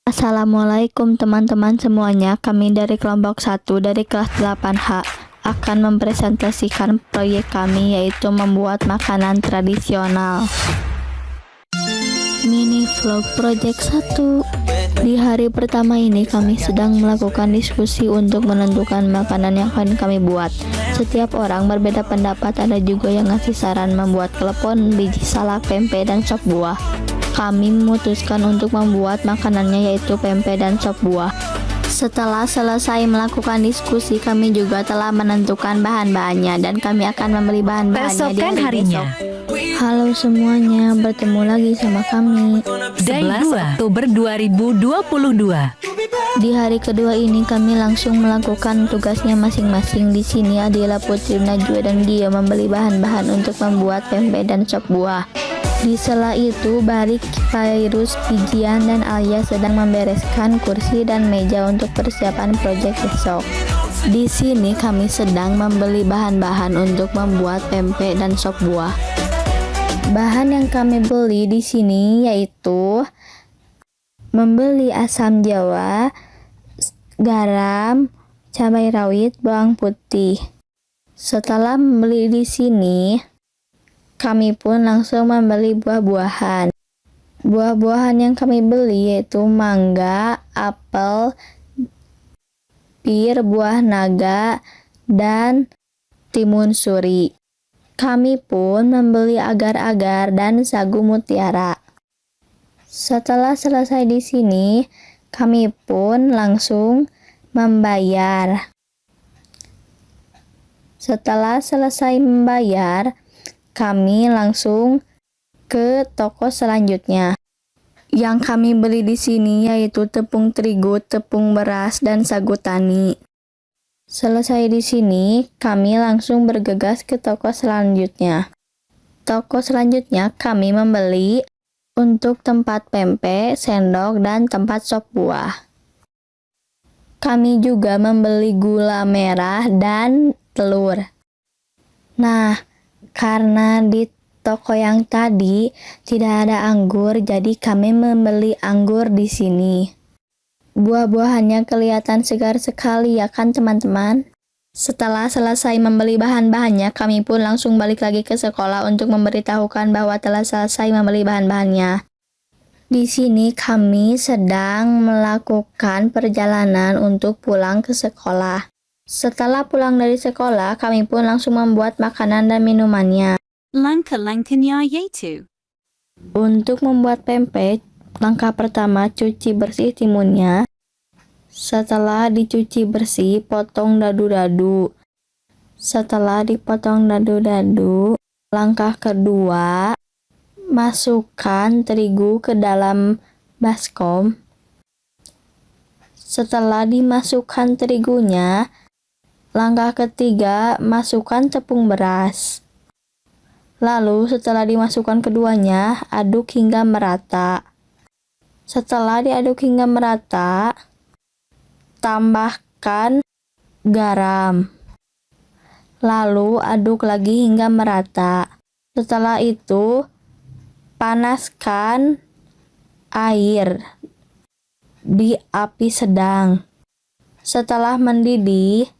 Assalamualaikum teman-teman semuanya, kami dari kelompok 1 dari kelas 8H akan mempresentasikan proyek kami, yaitu membuat makanan tradisional. Mini vlog project 1. Di hari pertama ini kami sedang melakukan diskusi untuk menentukan makanan yang akan kami buat. Setiap orang berbeda pendapat, ada juga yang ngasih saran membuat klepon, biji salak, pempek, dan sop buah. Kami memutuskan untuk membuat makanannya, yaitu pempek dan sop buah. Setelah selesai melakukan diskusi, kami juga telah menentukan bahan-bahannya dan kami akan membeli bahan-bahannya di hari harinya. besok. Halo semuanya, bertemu lagi sama kami. 11 Oktober 2022. Di hari kedua ini kami langsung melakukan tugasnya masing-masing. Di sini Adila, Putri, Najwa, dan Gio membeli bahan-bahan untuk membuat pempek dan sop buah. Di sela itu, Barik, Fairuz, Pijian, dan Alia sedang membereskan kursi dan meja untuk persiapan proyek besok. Di sini kami sedang membeli bahan-bahan untuk membuat pempek dan sop buah. Bahan yang kami beli di sini yaitu membeli asam jawa, garam, cabai rawit, bawang putih. Setelah membeli di sini, kami pun langsung membeli buah-buahan. Buah-buahan yang kami beli yaitu mangga, apel, pir, buah naga, dan timun suri. Kami pun membeli agar-agar dan sagu mutiara. Setelah selesai di sini, kami pun langsung membayar. Setelah selesai membayar, kami langsung ke toko selanjutnya. Yang kami beli di sini yaitu tepung terigu, tepung beras, dan sagu tani. Selesai di sini, kami langsung bergegas ke toko selanjutnya. Toko selanjutnya kami membeli untuk tempat pempek, sendok, dan tempat sop buah. Kami juga membeli gula merah dan telur. Nah, karena di toko yang tadi tidak ada anggur, jadi kami membeli anggur di sini. Buah-buahannya kelihatan segar sekali, ya kan teman-teman? Setelah selesai membeli bahan-bahannya, kami pun langsung balik lagi ke sekolah untuk memberitahukan bahwa telah selesai membeli bahan-bahannya. Di sini kami sedang melakukan perjalanan untuk pulang ke sekolah. Setelah pulang dari sekolah, kami pun langsung membuat makanan dan minumannya. Langkah-langkahnya yaitu Untuk membuat pempek, langkah pertama cuci bersih timunnya. Setelah dicuci bersih, potong dadu-dadu. Setelah dipotong dadu-dadu, langkah kedua, masukkan terigu ke dalam baskom. Setelah dimasukkan terigunya, langkah ketiga, masukkan tepung beras. Lalu setelah dimasukkan keduanya, aduk hingga merata. Setelah diaduk hingga merata, tambahkan garam. Lalu aduk lagi hingga merata. Setelah itu, panaskan air di api sedang. Setelah mendidih,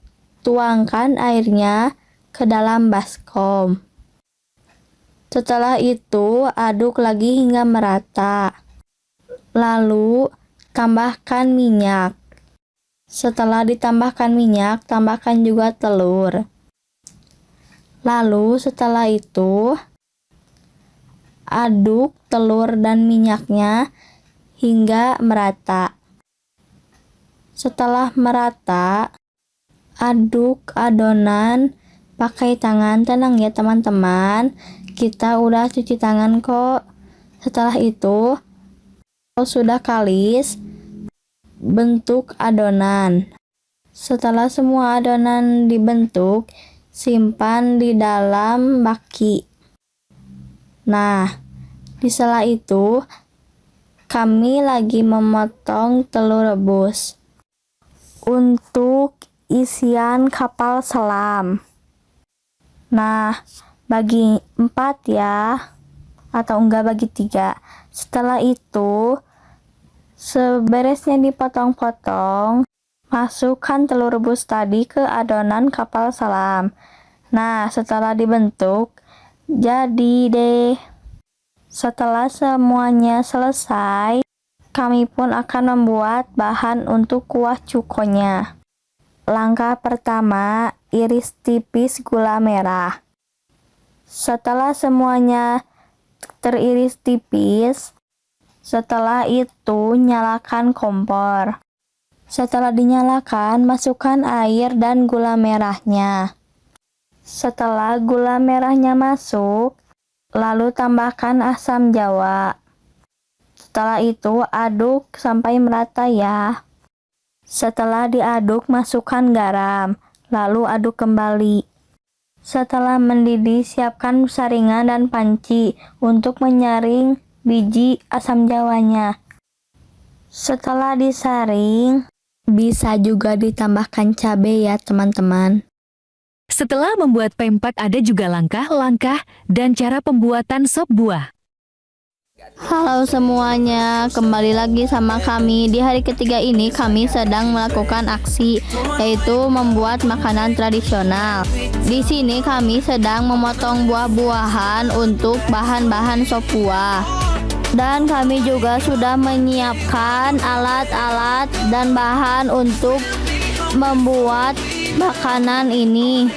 tuangkan airnya ke dalam baskom. Setelah itu, aduk lagi hingga merata. Lalu, tambahkan minyak. Setelah ditambahkan minyak, tambahkan juga telur. Lalu, setelah itu, aduk telur dan minyaknya hingga merata. Setelah merata, aduk adonan pakai tangan. Tenang ya teman-teman, kita udah cuci tangan kok. Setelah itu, kalau sudah kalis, bentuk adonan. Setelah semua adonan dibentuk, simpan di dalam baki. Nah, di sela itu, kami lagi memotong telur rebus untuk isian kapal selam. Nah, bagi 4 ya, atau enggak bagi 3. Setelah itu, Seberesnya dipotong-potong, masukkan telur rebus tadi ke adonan kapal selam. Nah, setelah dibentuk, jadi deh. Setelah semuanya selesai, kami pun akan membuat bahan untuk kuah cukonya. Langkah pertama, iris tipis gula merah. Setelah semuanya teriris tipis, setelah itu nyalakan kompor. Setelah dinyalakan, masukkan air dan gula merahnya. Setelah gula merahnya masuk, lalu tambahkan asam jawa. Setelah itu aduk sampai merata ya. Setelah diaduk, masukkan garam, lalu aduk kembali. Setelah mendidih, siapkan saringan dan panci untuk menyaring biji asam jawanya. Setelah disaring, bisa juga ditambahkan cabai ya teman-teman. Setelah membuat pempek ada juga langkah-langkah dan cara pembuatan sop buah. Halo semuanya, kembali lagi sama kami. Di hari ketiga ini kami sedang melakukan aksi, yaitu membuat makanan tradisional. Di sini kami sedang memotong buah-buahan untuk bahan-bahan sop buah. Dan kami juga sudah menyiapkan alat-alat dan bahan untuk membuat makanan ini.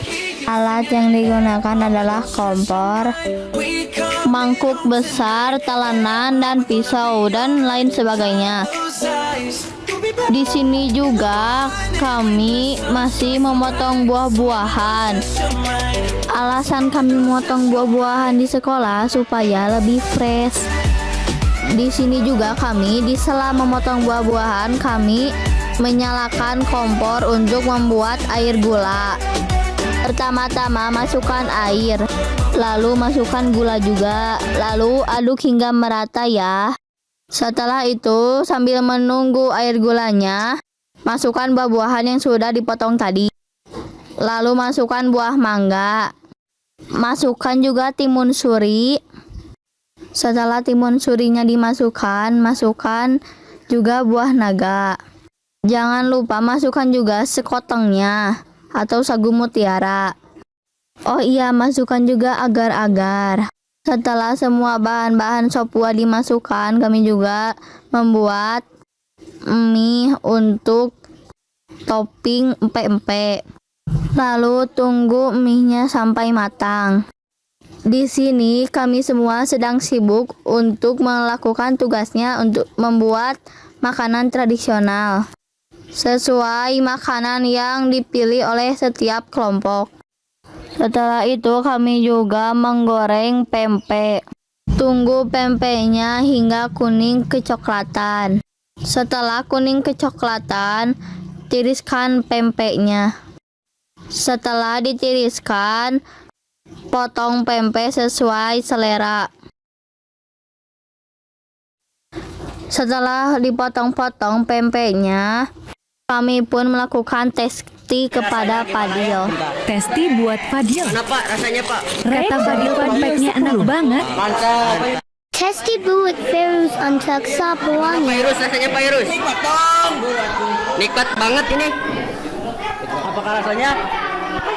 Alat yang digunakan adalah kompor, mangkuk besar, telanan, dan pisau, dan lain sebagainya. Di sini juga kami masih memotong buah-buahan. Alasan kami memotong buah-buahan di sekolah supaya lebih fresh. Di sini juga kami di sela memotong buah-buahan, kami menyalakan kompor untuk membuat air gula. Pertama-tama masukkan air, lalu masukkan gula juga, lalu aduk hingga merata ya. Setelah itu, sambil menunggu air gulanya, masukkan buah-buahan yang sudah dipotong tadi. Lalu masukkan buah mangga. Masukkan juga timun suri. Setelah timun surinya dimasukkan, masukkan juga buah naga. Jangan lupa masukkan juga sekotengnya atau sagu mutiara. Oh iya, masukkan juga agar-agar. Setelah semua bahan-bahan sop buah dimasukkan, kami juga membuat mie untuk topping empek-empek. Lalu tunggu mie-nya sampai matang. Di sini kami semua sedang sibuk untuk melakukan tugasnya untuk membuat makanan tradisional sesuai makanan yang dipilih oleh setiap kelompok. Setelah itu kami juga menggoreng pempek. Tunggu pempeknya hingga kuning kecoklatan. Setelah kuning kecoklatan, tiriskan pempeknya. Setelah ditiriskan, potong pempek sesuai selera. Setelah dipotong-potong pempeknya, kami pun melakukan testi kepada Fadil. Testi buat Fadil. Mana Pak rasanya Pak? Kata Fadil pempeknya enak banget. Mantap. Testi buat Virus untuk Pak sapuannya. Irus rasanya Pak Irus. Nikmat banget ini. Apakah rasanya?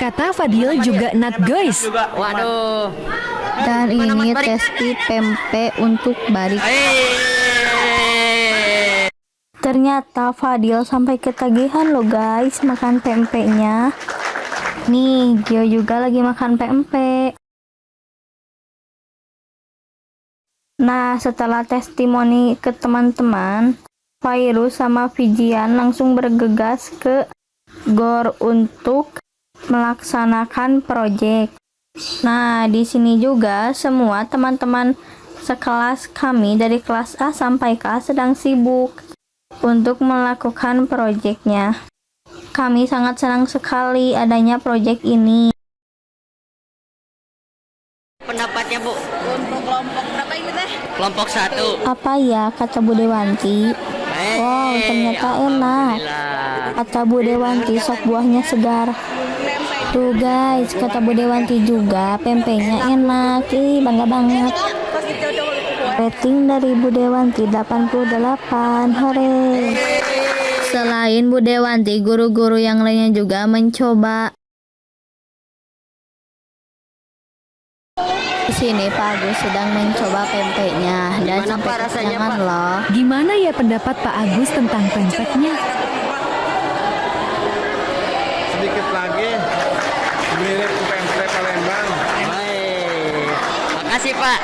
Kata Fadil juga enak guys. Waduh. Dan ini testi pempek untuk Barik. Ternyata Fadil sampai ketagihan loh guys makan pempeknya. Nih, Gio juga lagi makan pempek. Nah, setelah testimoni ke teman-teman, Fairuz sama Fijian langsung bergegas ke GOR untuk melaksanakan proyek. Nah, di sini juga semua teman-teman sekelas kami dari kelas A sampai K sedang sibuk untuk melakukan proyeknya. Kami sangat senang sekali adanya proyek ini. Pendapatnya Bu? Untuk kelompok berapa ini teh? Kelompok 1. Apa ya kata Bu Dewanti? Wow, ternyata enak. Kata Bu Dewanti, sop buahnya segar. Tuh guys, kata Bu Dewanti juga pempeknya enak. Ih, bangga banget. Rating dari Bu Dewanti 88. Hore. Selain Bu Dewanti, guru-guru yang lainnya juga mencoba. Di sini Pak Agus sedang mencoba pempeknya dan Gimana, sampai Pak, rasanya, kekenyangan Pak? loh. Gimana ya pendapat Pak Agus tentang pempeknya? Sedikit lagi mirip pempek Palembang. Baik. Makasih Pak.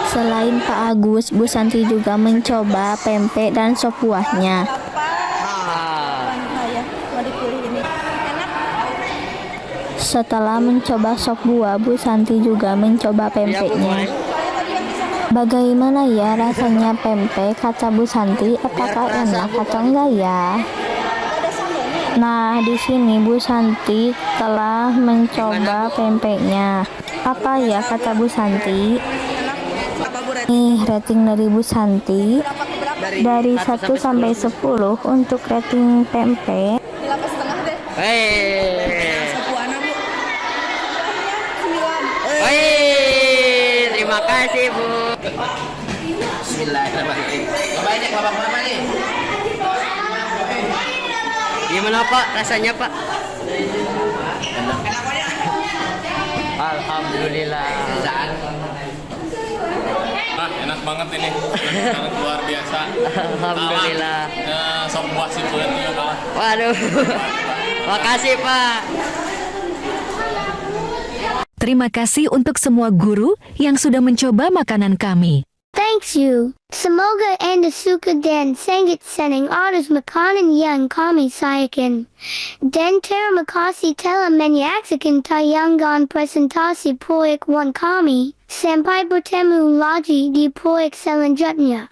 Selain Pak Agus, Bu Santi juga mencoba pempek dan sop buahnya. Ah. Setelah mencoba sop buah, Bu Santi juga mencoba Iya, Bu pempeknya. Boy. Bagaimana ya rasanya pempek, kata Bu Santi? Apakah Biar terasa, enak Bu, atau enggak ya? Nah, di sini Bu Santi telah mencoba pempeknya. Apa ya kata Bu Santi? Nih, rating dari Bu Santi dari 1 sampai 10 untuk rating pempek. Baik, terima kasih Bu. Bismillahirrahmanirrahim. Gimana Pak rasanya Pak? Alhamdulillah. Ah, enak banget ini. Sangat luar biasa. Alhamdulillah. Sop buah si bulan itu kalah. Waduh. Makasih Pak. Terima kasih untuk semua guru yang sudah mencoba makanan kami. Thanks you. Semoga Anda suka dan sangat senang atas makanan yang kami sajikan. Dan terima kasih telah menyaksikan tayangan presentasi proyek 1 kami. Sampai bertemu lagi di proyek selanjutnya.